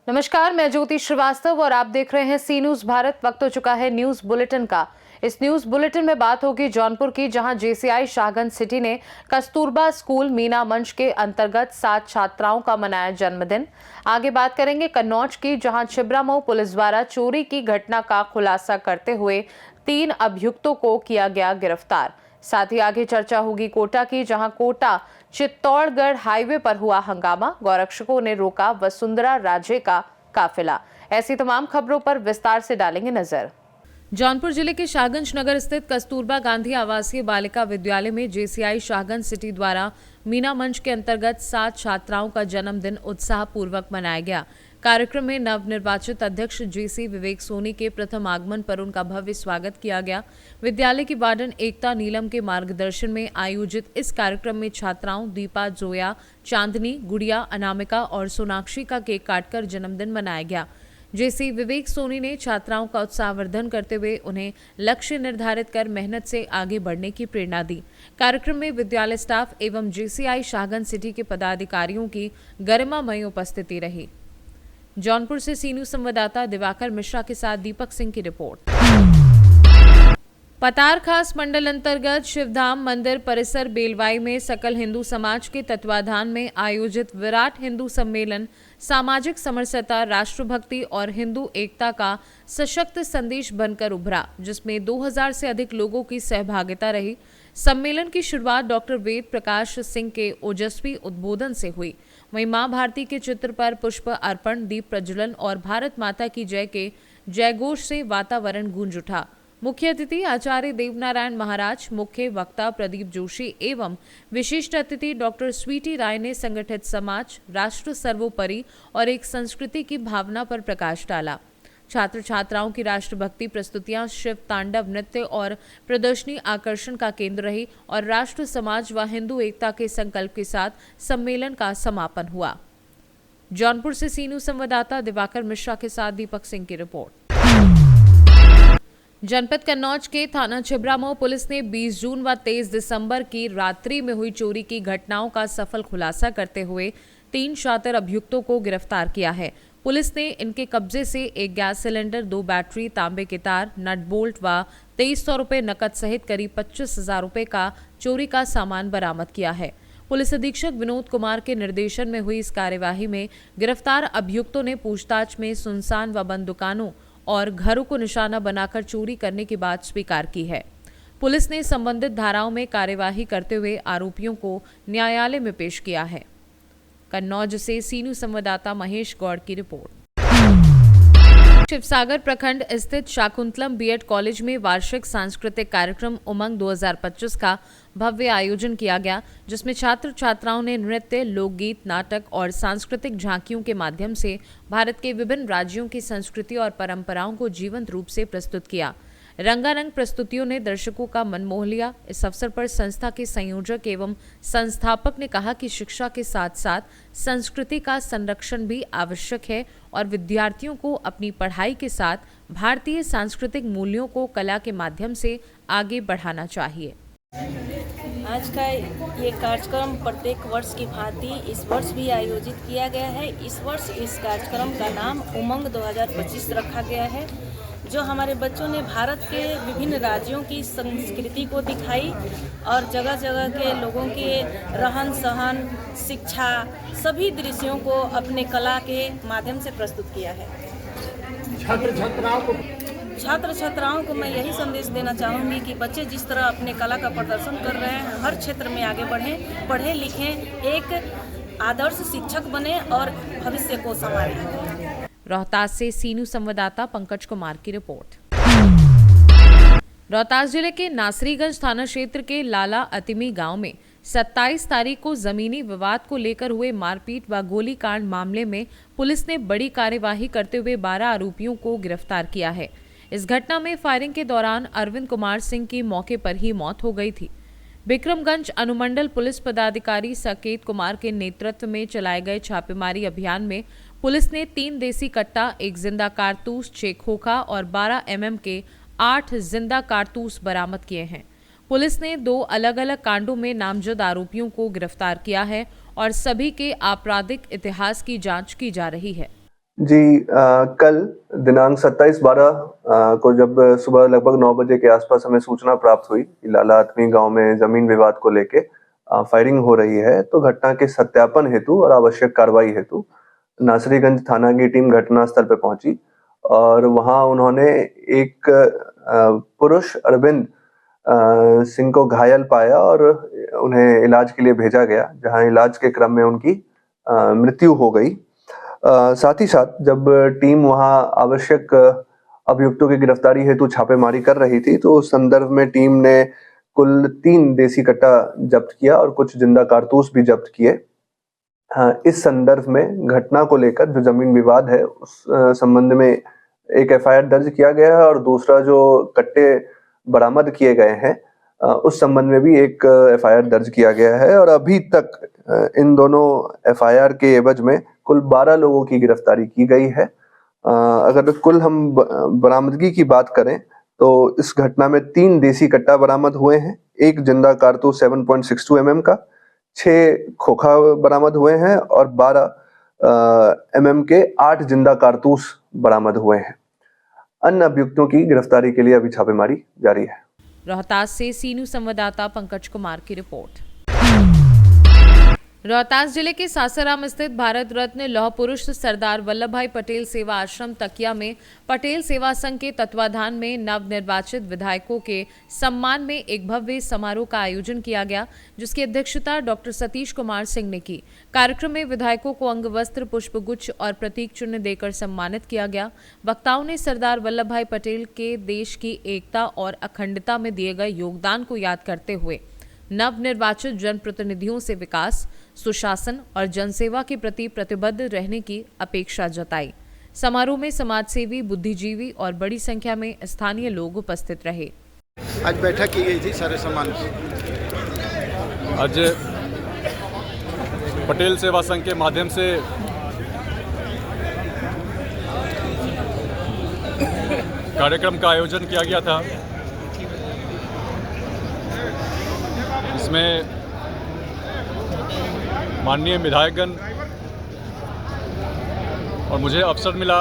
नमस्कार, मैं ज्योति श्रीवास्तव और आप देख रहे हैं सी न्यूज भारत। वक्त हो चुका है न्यूज बुलेटिन का। इस न्यूज बुलेटिन में बात होगी जौनपुर की, जहां जेसीआई शाहगंज सिटी ने कस्तूरबा स्कूल मीना मंच के अंतर्गत 7 छात्राओं का मनाया जन्मदिन। आगे बात करेंगे कन्नौज की, जहां छिबरामऊ पुलिस द्वारा चोरी की घटना का खुलासा करते हुए 3 अभियुक्तों को किया गया गिरफ्तार। साथ ही आगे चर्चा होगी कोटा की, जहां कोटा चित्तौड़गढ़ हाईवे पर हुआ हंगामा, गौरक्षकों ने रोका वसुंधरा राजे का काफिला। ऐसी तमाम खबरों पर विस्तार से डालेंगे नजर। जौनपुर जिले के शाहगंज नगर स्थित कस्तूरबा गांधी आवासीय बालिका विद्यालय में जेसीआई शाहगंज सिटी द्वारा मीना मंच के अंतर्गत 7 छात्राओं का जन्मदिन उत्साहपूर्वक मनाया गया। कार्यक्रम में नवनिर्वाचित अध्यक्ष जेसी विवेक सोनी के प्रथम आगमन पर उनका भव्य स्वागत किया गया। विद्यालय की वार्डन एकता नीलम के मार्गदर्शन में आयोजित इस कार्यक्रम में छात्राओं दीपा, जोया, चांदनी, गुड़िया, अनामिका और सोनाक्षी का केक काटकर जन्मदिन मनाया गया। जेसी विवेक सोनी ने छात्राओं का उत्साहवर्धन करते हुए उन्हें लक्ष्य निर्धारित कर मेहनत से आगे बढ़ने की प्रेरणा दी। कार्यक्रम में विद्यालय स्टाफ एवं जेसीआई शाहगंज सिटी के पदाधिकारियों की गरिमामय उपस्थिति रही। जौनपुर से सी न्यूज संवाददाता दिवाकर मिश्रा के साथ दीपक सिंह की रिपोर्ट। पतार खास मंडल अंतर्गत शिवधाम मंदिर परिसर बेलवाई में सकल हिंदू समाज के तत्वाधान में आयोजित विराट हिंदू सम्मेलन सामाजिक समरसता, राष्ट्रभक्ति और हिंदू एकता का सशक्त संदेश बनकर उभरा, जिसमें 2000 से अधिक लोगों की सहभागिता रही। सम्मेलन की शुरुआत डॉक्टर वेद प्रकाश सिंह के ओजस्वी उद्बोधन से हुई। वहीं मां भारती के चित्र पर पुष्प अर्पण, दीप प्रज्वलन और भारत माता की जय के जयघोष से वातावरण गूंज उठा। मुख्य अतिथि आचार्य देवनारायण महाराज, मुख्य वक्ता प्रदीप जोशी एवं विशिष्ट अतिथि डॉक्टर स्वीटी राय ने संगठित समाज, राष्ट्र सर्वोपरि और एक संस्कृति की भावना पर प्रकाश डाला। छात्र छात्राओं की राष्ट्रभक्ति प्रस्तुतियां, शिव तांडव नृत्य और प्रदर्शनी आकर्षण का केंद्र रही और राष्ट्र, समाज व हिंदू एकता के संकल्प के साथ सम्मेलन का समापन हुआ। जौनपुर से सी न्यूज संवाददाता दिवाकर मिश्रा के साथ दीपक सिंह की रिपोर्ट। जनपद कन्नौज के थाना छिबरामऊ पुलिस ने 20 जून व 23 दिसंबर की रात्रि में हुई चोरी की घटनाओं का सफल खुलासा करते हुए 3 शातिर अभियुक्तों को गिरफ्तार किया है। पुलिस ने इनके कब्जे से एक गैस सिलेंडर, 2 बैटरी, तांबे के तार, नट बोल्ट व 2300 रुपये नकद सहित करीब 25,000 रुपये का चोरी का सामान बरामद किया है। पुलिस अधीक्षक विनोद कुमार के निर्देशन में हुई इस कार्यवाही में गिरफ्तार अभियुक्तों ने पूछताछ में सुनसान व बंद दुकानों और घरों को निशाना बनाकर चोरी करने की बात स्वीकार की है। पुलिस ने संबंधित धाराओं में कार्यवाही करते हुए आरोपियों को न्यायालय में पेश किया है। कन्नौज से सी न्यूज संवाददाता महेश गौड़ की रिपोर्ट। शिवसागर प्रखंड स्थित शाकुंतलम बीएड कॉलेज में वार्षिक सांस्कृतिक कार्यक्रम उमंग 2025 का भव्य आयोजन किया गया, जिसमें छात्र छात्राओं ने नृत्य, लोकगीत, नाटक और सांस्कृतिक झांकियों के माध्यम से भारत के विभिन्न राज्यों की संस्कृति और परंपराओं को जीवंत रूप से प्रस्तुत किया। रंगारंग प्रस्तुतियों ने दर्शकों का मन मोह लिया। इस अवसर पर संस्था के संयोजक एवं संस्थापक ने कहा कि शिक्षा के साथ साथ संस्कृति का संरक्षण भी आवश्यक है और विद्यार्थियों को अपनी पढ़ाई के साथ भारतीय सांस्कृतिक मूल्यों को कला के माध्यम से आगे बढ़ाना चाहिए। आज का ये कार्यक्रम प्रत्येक वर्ष की भांति इस वर्ष भी आयोजित किया गया है। इस वर्ष इस कार्यक्रम का नाम उमंग 2025 रखा गया है, जो हमारे बच्चों ने भारत के विभिन्न राज्यों की संस्कृति को दिखाई और जगह जगह के लोगों के रहन सहन, शिक्षा, सभी दृश्यों को अपने कला के माध्यम से प्रस्तुत किया है। छात्र छात्राओं को मैं यही संदेश देना चाहूँगी कि बच्चे जिस तरह अपने कला का प्रदर्शन कर रहे हैं, हर क्षेत्र में आगे बढ़ें, पढ़ें लिखें, एक आदर्श शिक्षक बने और भविष्य को संवारें। रोहतास से सी न्यूज संवाददाता पंकज कुमार की रिपोर्ट। रोहतास जिले के नासरीगंज थाना क्षेत्र के लाला अतिमी गांव में 27 तारीख को जमीनी विवाद को लेकर हुए मारपीट व गोलीकांड मामले में पुलिस ने बड़ी कार्यवाही करते हुए 12 आरोपियों को गिरफ्तार किया है। इस घटना में फायरिंग के दौरान अरविंद कुमार सिंह की मौके पर ही मौत हो गई थी। विक्रमगंज अनुमंडल पुलिस पदाधिकारी साकेत कुमार के नेतृत्व में चलाए गए छापेमारी अभियान में पुलिस ने 3 देसी कट्टा, 1 जिंदा कारतूस, 6 खोखा और 12 mm के 8 जिंदा कारतूस बरामद किए हैं। पुलिस ने 2 अलग-अलग कांडों में नामजद आरोपियों को गिरफ्तार किया है और सभी के आपराधिक इतिहास की जांच की जा रही है। जी कल दिनांक 27/12 को जब सुबह लगभग 9 बजे के आसपास हमें सूचना प्राप्त हुई कि लाला आत्मी गांव में जमीन विवाद को लेके फायरिंग हो रही है, तो घटना के सत्यापन हेतु और आवश्यक कार्रवाई हेतु नासरीगंज थाना की टीम घटनास्थल पर पहुंची और वहां उन्होंने एक पुरुष अरविंद सिंह को घायल पाया और उन्हें इलाज के लिए भेजा गया, जहां इलाज के क्रम में उनकी मृत्यु हो गई। साथ ही साथ जब टीम वहां आवश्यक अभियुक्तों की गिरफ्तारी हेतु छापेमारी कर रही थी, तो उस संदर्भ में टीम ने कुल 3 देसी कट्टा जब्त किया और कुछ जिंदा कारतूस भी जब्त किए। इस संदर्भ में घटना को लेकर जो जमीन विवाद है उस संबंध में एक एफआईआर दर्ज किया गया है और दूसरा जो कट्टे बरामद किए गए हैं उस संबंध में भी एक एफआईआर दर्ज किया गया है और अभी तक इन दोनों एफआईआर के एवज में कुल 12 लोगों की गिरफ्तारी की गई है। अगर कुल हम बरामदगी की बात करें तो इस घटना में 3 देसी कट्टा बरामद हुए हैं, एक जिंदा कारतूस 7.62 mm का, 6 खोखा बरामद हुए हैं और 12 mm के 8 जिंदा कारतूस बरामद हुए हैं। अन्य अभियुक्तों की गिरफ्तारी के लिए अभी छापेमारी जारी है। रोहतास से सीनू संवाददाता पंकज कुमार की रिपोर्ट। रोहतास जिले के सासाराम स्थित भारत रत्न लौह पुरुष सरदार वल्लभ भाई पटेल सेवा आश्रम तकिया में पटेल सेवा संघ के तत्वाधान में नवनिर्वाचित विधायकों के सम्मान में एक भव्य समारोह का आयोजन किया गया, जिसकी अध्यक्षता डॉक्टर सतीश कुमार सिंह ने की। कार्यक्रम में विधायकों को अंग वस्त्र, पुष्पगुच्छ और प्रतीक चिन्ह देकर सम्मानित किया गया। वक्ताओं ने सरदार वल्लभ भाई पटेल के देश की एकता और अखंडता में दिए गए योगदान को याद करते हुए नवनिर्वाचित जनप्रतिनिधियों से विकास, सुशासन और जनसेवा के प्रति प्रतिबद्ध रहने की अपेक्षा जताई। समारोह में समाजसेवी, बुद्धिजीवी और बड़ी संख्या में स्थानीय लोग उपस्थित रहे। आज बैठक की गई थी सारे सम्मान की। आज पटेल सेवा संघ के माध्यम से कार्यक्रम का आयोजन किया गया था। इसमें माननीय विधायकगण और मुझे अवसर मिला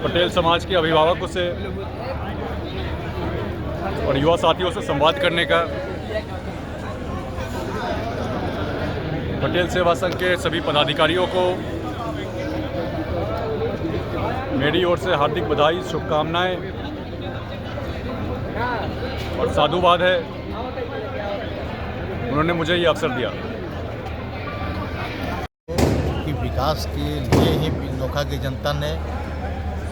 पटेल समाज के अभिभावकों से और युवा साथियों से संवाद करने का। पटेल सेवा संघ के सभी पदाधिकारियों को मेरी ओर से हार्दिक बधाई, शुभकामनाएं और साधुवाद है, उन्होंने मुझे ये अवसर दिया। कि विकास के लिए ही नोखा की जनता ने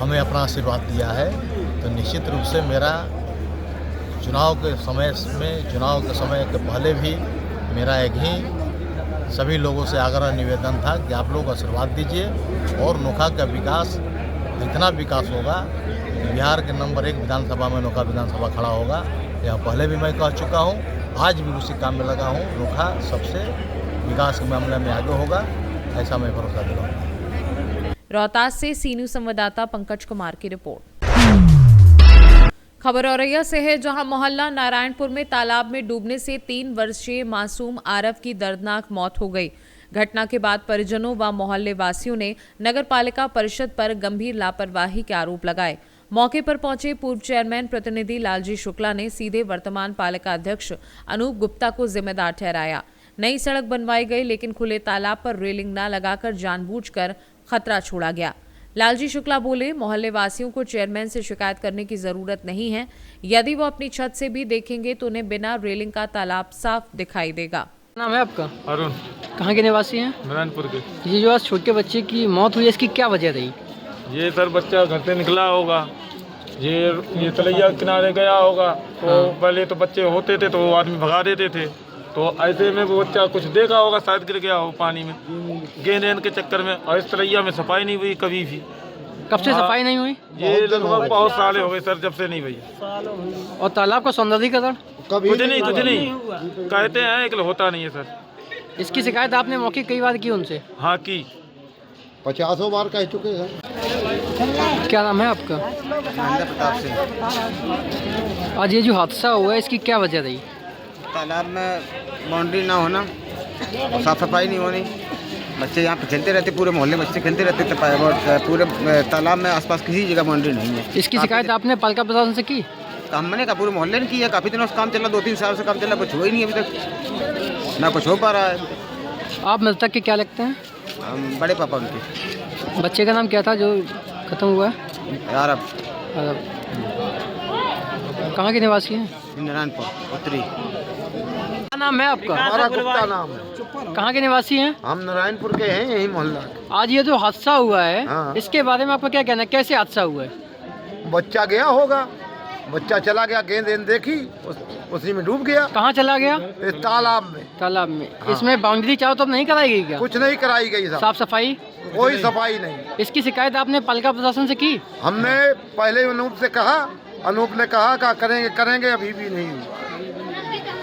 हमें अपना आशीर्वाद दिया है, तो निश्चित रूप से मेरा चुनाव के समय के पहले भी मेरा एक ही सभी लोगों से आग्रह निवेदन था कि आप लोग आशीर्वाद दीजिए और नोखा का विकास, इतना विकास होगा कि बिहार के नंबर 1 विधानसभा में नोखा विधानसभा खड़ा होगा। यह पहले भी मैं कह चुका हूँ, आज भी उसी काम में लगा हूँ। नोखा सबसे विकास के मामले में आगे होगा, ऐसा मैं भरोसा दिलाऊंगा। रोहतास से सीनू संवाददाता पंकज कुमार की रिपोर्ट। खबर औरैया से है, जहां मोहल्ला नारायणपुर में तालाब में डूबने से 3 वर्षीय मासूम आरव की दर्दनाक मौत हो गई। घटना के बाद परिजनों व मोहल्ले वासियों ने नगरपालिका परिषद पर गंभीर लापरवाही के आरोप लगाए। मौके पर पहुंचे पूर्व चेयरमैन प्रतिनिधि लालजी शुक्ला ने सीधे वर्तमान पालिका अध्यक्ष अनूप गुप्ता को जिम्मेदार ठहराया। नई सड़क बनवाई गई, लेकिन खुले तालाब पर रेलिंग न लगाकर जानबूझकर खतरा छोड़ा गया। लालजी शुक्ला बोले, मोहल्ले वासियों को चेयरमैन से शिकायत करने की जरूरत नहीं है। यदि वो अपनी छत से भी देखेंगे तो उन्हें बिना रेलिंग का तालाब साफ दिखाई देगा। नाम है आपका? अरुण, कहाँ के निवासी हैं? नारायणपुर के। ये जो आज छोटे बच्चे की मौत हुई है, इसकी क्या वजह रही? ये सर बच्चा घर से निकला होगा, ये तलैया किनारे गया होगा, तो पहले तो बच्चे होते थे तो वो आदमी भगा देते थे, तो ऐसे में वो बच्चा कुछ देखा होगा, शायद गिर गया हो पानी में गेंद के चक्कर में। और इस तलैया में सफाई नहीं हुई कभी भी। कब से सफाई नहीं हुई? ये लगभग बहुत साल हो गए सर, जब से नहीं हुई। और तालाब का सौंदर्यीकरण कुछ नहीं कहते हैं, एक होता नहीं है सर। इसकी शिकायत आपने मौके कई बार की उनसे? हाँ की। 50 बार कह चुके हैं। क्या नाम है आपका? महेंद्र प्रताप सिंह। आज ये जो हादसा हुआ है इसकी क्या वजह रही? तालाब में बाउंड्री ना होना, साफ सफाई नहीं होनी, बच्चे यहाँ पे खेलते रहते, पूरे मोहल्ले बच्चे खेलते रहते थे, पूरे तालाब में आसपास किसी जगह बाउंड्री नहीं है। इसकी शिकायत आपने पालिका प्रशासन से की? काम मैंने कहा पूरे मोहल्ले ने की है, काफ़ी दिनों से काम चला, 2-3 साल से काम चला, कुछ हुआ ही नहीं अभी तक, ना कुछ हो पा रहा है। आप मृतक के क्या लगते हैं? हम बड़े पापा उनके। बच्चे का नाम क्या था जो खत्म हुआ है? यार अब कहाँ के निवासी हैं? नारायणपुर उत्तरी। क्या नाम है आपका? हमारा गुप्ता नाम है। कहाँ के निवासी हैं? हम नारायणपुर के हैं, यही मोहल्ला। आज ये जो हादसा हुआ है हाँ। इसके बारे में आपका क्या कहना है, कैसे हादसा हुआ है? बच्चा गया होगा, बच्चा चला गया, गेंद देखी, उसी में डूब गया। कहाँ चला गया? इस तालाब में। तालाब में। हाँ। इसमें बाउंड्री चारों तरफ नहीं कराई गई क्या? कुछ नहीं कराई गई साहब, साफ सफाई? कोई सफाई नहीं। इसकी शिकायत आपने पालिका प्रशासन से की? हमने पहले अनूप से कहा, अनूप ने कहा करेंगे, अभी भी नहीं हुआ।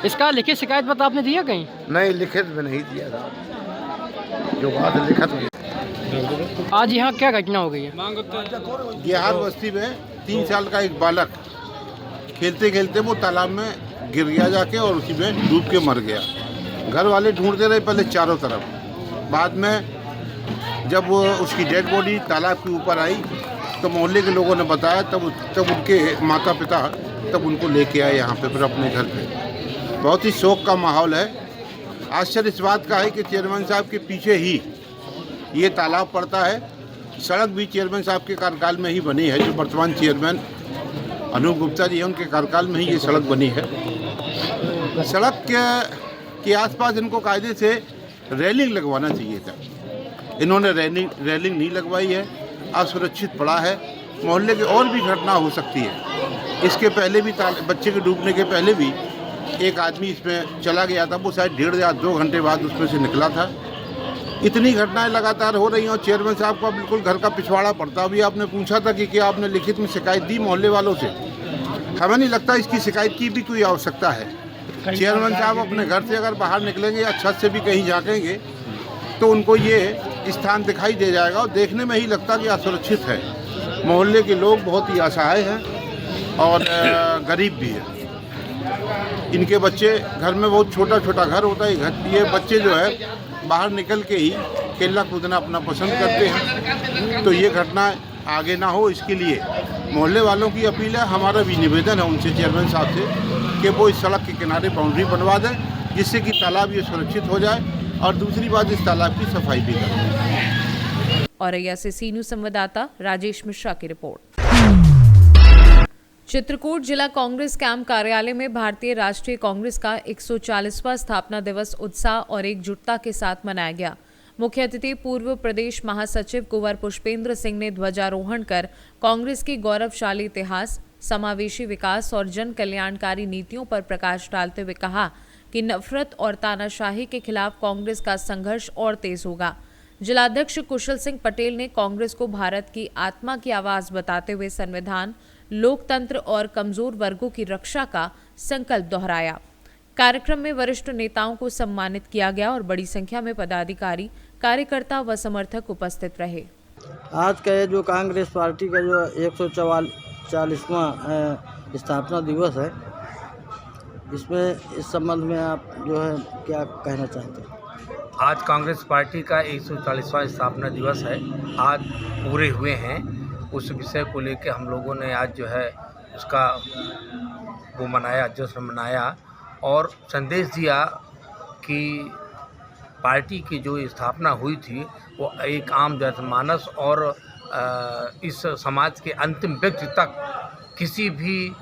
इसका लिखित शिकायत पत्र आपने दिया कहीं? नहीं, लिखित में नहीं दिया था, जो बात लिखित में। आज यहाँ क्या घटना हो गई है? बिहार बस्ती में 3 साल का एक बालक खेलते खेलते वो तालाब में गिर गया जाके और उसी में डूब के मर गया। घर वाले ढूंढते रहे पहले चारों तरफ, बाद में जब वो उसकी डेड बॉडी तालाब के ऊपर आई तो मोहल्ले के लोगों ने बताया, तब उनके माता पिता तब उनको लेके आए यहाँ पे फिर अपने घर पे। बहुत ही शोक का माहौल है। आश्चर्य इस बात का है कि चेयरमैन साहब के पीछे ही ये तालाब पड़ता है। सड़क भी चेयरमैन साहब के कार्यकाल में ही बनी है, जो वर्तमान चेयरमैन अनूप गुप्ता जी हैं उनके कार्यकाल में ही ये सड़क बनी है। सड़क के आसपास इनको कायदे से रेलिंग लगवाना चाहिए था, इन्होंने रेलिंग नहीं लगवाई है, असुरक्षित पड़ा है। मोहल्ले की और भी घटना हो सकती है। इसके पहले भी बच्चे के डूबने के पहले भी एक आदमी इसमें चला गया था, वो शायद 1.5 या 2 घंटे बाद उसमें से निकला था। इतनी घटनाएं लगातार हो रही हैं और चेयरमैन साहब का बिल्कुल घर का पिछवाड़ा पड़ता। अभी आपने पूछा था कि क्या आपने लिखित में शिकायत दी मोहल्ले वालों से? हमें नहीं लगता इसकी शिकायत की भी कोई आवश्यकता है। चेयरमैन साहब अपने घर से अगर बाहर निकलेंगे या छत से भी कहीं झाँकेंगे तो उनको ये स्थान दिखाई दे जाएगा और देखने में ही लगता कि असुरक्षित है। मोहल्ले के लोग बहुत ही असहाय हैं और गरीब भी हैं। इनके बच्चे घर में बहुत छोटा छोटा घर होता है, ये बच्चे जो है बाहर निकल के ही खेलना कूदना अपना पसंद करते हैं। तो ये घटना आगे ना हो, इसके लिए मोहल्ले वालों की अपील है, हमारा भी निवेदन है उनसे चेयरमैन साहब से कि वो इस सड़क के किनारे बाउंड्री बनवा दें, जिससे कि तालाब ये सुरक्षित हो जाए और दूसरी बात इस तालाब की सफाई भी करें। औरैया से सी न्यूज़ संवाददाता राजेश मिश्रा की रिपोर्ट। चित्रकूट जिला कांग्रेस कैंप कार्यालय में भारतीय राष्ट्रीय कांग्रेस का 140वां स्थापना दिवस उत्साह और एकजुटता के साथ मनाया गया। मुख्य अतिथि पूर्व प्रदेश महासचिव कुंवर पुष्पेंद्र सिंह ने ध्वजारोहण कर कांग्रेस की गौरवशाली इतिहास, समावेशी विकास और जन कल्याणकारी नीतियों पर प्रकाश डालते हुए कहा कि नफरत और तानाशाही के खिलाफ कांग्रेस का संघर्ष और तेज होगा। जिलाध्यक्ष कुशल सिंह पटेल ने कांग्रेस को भारत की आत्मा की आवाज बताते हुए संविधान, लोकतंत्र और कमजोर वर्गों की रक्षा का संकल्प दोहराया। कार्यक्रम में वरिष्ठ नेताओं को सम्मानित किया गया और बड़ी संख्या में पदाधिकारी, कार्यकर्ता व समर्थक उपस्थित रहे। आज का ये जो कांग्रेस पार्टी का जो 144वां स्थापना दिवस है, इसमें इस संबंध में आप जो है क्या कहना चाहते हैं? आज कांग्रेस पार्टी का 140वां स्थापना दिवस है, आज पूरे हुए हैं। उस विषय को लेकर हम लोगों ने आज जो है उसका वो मनाया, जश्न मनाया और संदेश दिया कि पार्टी की जो स्थापना हुई थी वो एक आम जनमानस और इस समाज के अंतिम व्यक्ति तक किसी भी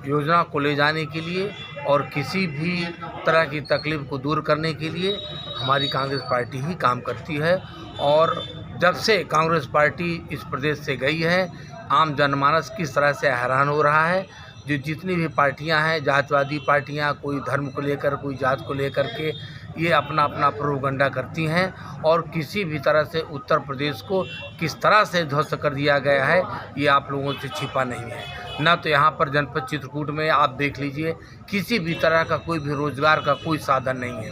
योजना को ले जाने के लिए और किसी भी तरह की तकलीफ को दूर करने के लिए हमारी कांग्रेस पार्टी ही काम करती है। और जब से कांग्रेस पार्टी इस प्रदेश से गई है, आम जनमानस किस तरह से हैरान हो रहा है जो जितनी भी पार्टियां हैं, जातवादी पार्टियां, कोई धर्म को लेकर, कोई जात को लेकर के ये अपना अपना प्रोपगंडा करती हैं और किसी भी तरह से उत्तर प्रदेश को किस तरह से ध्वस्त कर दिया गया है ये आप लोगों से छिपा नहीं है। ना तो यहाँ पर जनपद चित्रकूट में आप देख लीजिए किसी भी तरह का कोई भी रोजगार का कोई साधन नहीं है।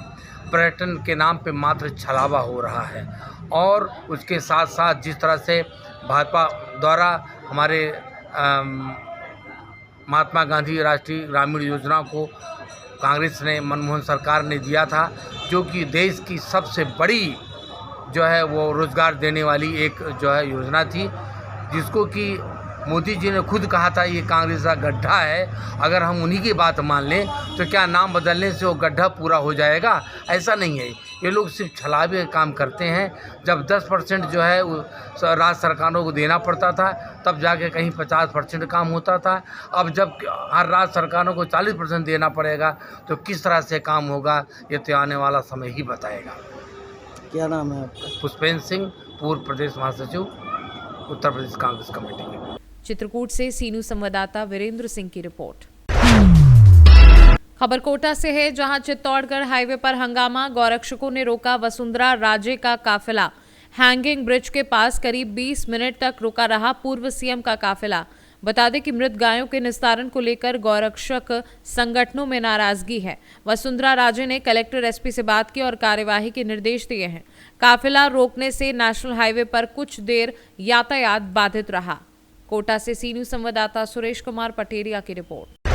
पर्यटन के नाम पे मात्र छलावा हो रहा है और उसके साथ साथ जिस तरह से भाजपा द्वारा हमारे महात्मा गांधी राष्ट्रीय ग्रामीण योजना को कांग्रेस ने, मनमोहन सरकार ने दिया था, जो कि देश की सबसे बड़ी जो है वो रोज़गार देने वाली एक जो है योजना थी, जिसको कि मोदी जी ने खुद कहा था ये कांग्रेस का गड्ढा है। अगर हम उन्हीं की बात मान लें तो क्या नाम बदलने से वो गड्ढा पूरा हो जाएगा? ऐसा नहीं है। ये लोग सिर्फ छलावे काम करते हैं। जब 10% जो है राज्य सरकारों को देना पड़ता था तब जाके कहीं 50% काम होता था। अब जब हर राज्य सरकारों को 40% देना पड़ेगा तो किस तरह से काम होगा ये तो आने वाला समय ही बताएगा। क्या नाम है आपका? पुष्पेंद्र सिंह, पूर्व प्रदेश महासचिव, उत्तर प्रदेश कांग्रेस कमेटी। चित्रकूट से सीनू संवाददाता वीरेंद्र सिंह की रिपोर्ट। खबर कोटा से है, जहां चित्तौड़गढ़ हाईवे पर हंगामा, गौरक्षकों ने रोका वसुंधरा राजे का काफिला। हैंगिंग ब्रिज के पास करीब 20 मिनट तक रुका रहा पूर्व सीएम का काफिला। बता दें कि मृत गायों के निस्तारण को लेकर गौरक्षक संगठनों में नाराजगी है। वसुंधरा राजे ने कलेक्टर एसपी से बात की और कार्यवाही के निर्देश दिए हैं। काफिला रोकने से नेशनल हाईवे पर कुछ देर यातायात बाधित रहा। कोटा से सीनू संवाददाता सुरेश कुमार पटेरिया की रिपोर्ट।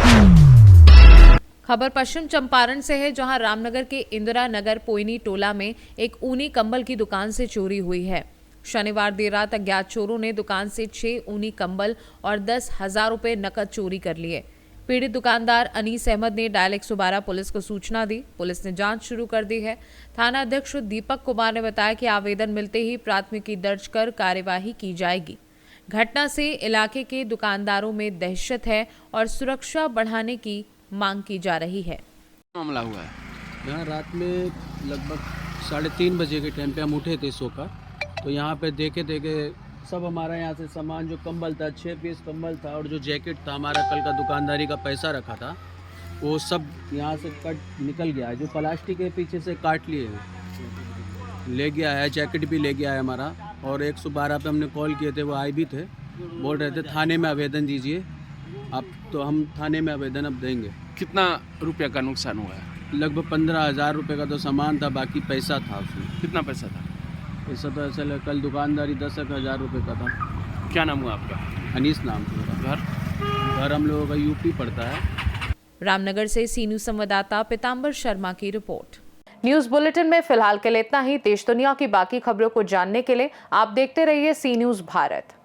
खबर पश्चिम चंपारण से है, जहां रामनगर के इंदिरा नगर पोइनी टोला में एक ऊनी कंबल की दुकान से चोरी हुई है। शनिवार देर रात अज्ञात चोरों ने दुकान से 6 ऊनी कंबल और 10,000 रुपए नकद चोरी कर लिए। पीड़ित दुकानदार अनीस अहमद ने डायल 112 पुलिस को सूचना दी। पुलिस ने जांच शुरू कर दी है। थाना अध्यक्ष दीपक कुमार ने बताया कि आवेदन मिलते ही प्राथमिकी दर्ज कर कार्यवाही की जाएगी। घटना से इलाके के दुकानदारों में दहशत है और सुरक्षा बढ़ाने की मांग की जा रही है। मामला हुआ है यहाँ रात में लगभग 3:30 बजे के टाइम पे हम उठे थे सोकर, तो यहाँ पे देखे सब हमारा यहाँ से सामान जो कंबल था, 6 पीस कंबल था और जो जैकेट था, हमारा कल का दुकानदारी का पैसा रखा था, वो सब यहाँ से कट निकल गया है। जो प्लास्टिक के पीछे से काट लिए हैं, ले गया है। जैकेट भी ले गया है हमारा। और 112 पे हमने कॉल किए थे, वो आए भी थे, बोल रहे थे थाने में आवेदन दीजिए। अब तो हम थाने में आवेदन अब देंगे। कितना रुपया का नुकसान हुआ है? लगभग 15,000 रुपये का तो सामान था, बाकी पैसा था उसमें। कितना पैसा था? पैसा तो ऐसा कल दुकानदारी 10,000 रुपये का था। क्या नाम हुआ आपका? अनीस नाम था। घर हम लोगों का यूपी पड़ता है। रामनगर से सीनू संवाददाता पीताम्बर शर्मा की रिपोर्ट। न्यूज बुलेटिन में फिलहाल के लिए इतना ही। देश दुनिया की बाकी खबरों को जानने के लिए आप देखते रहिए सी न्यूज भारत।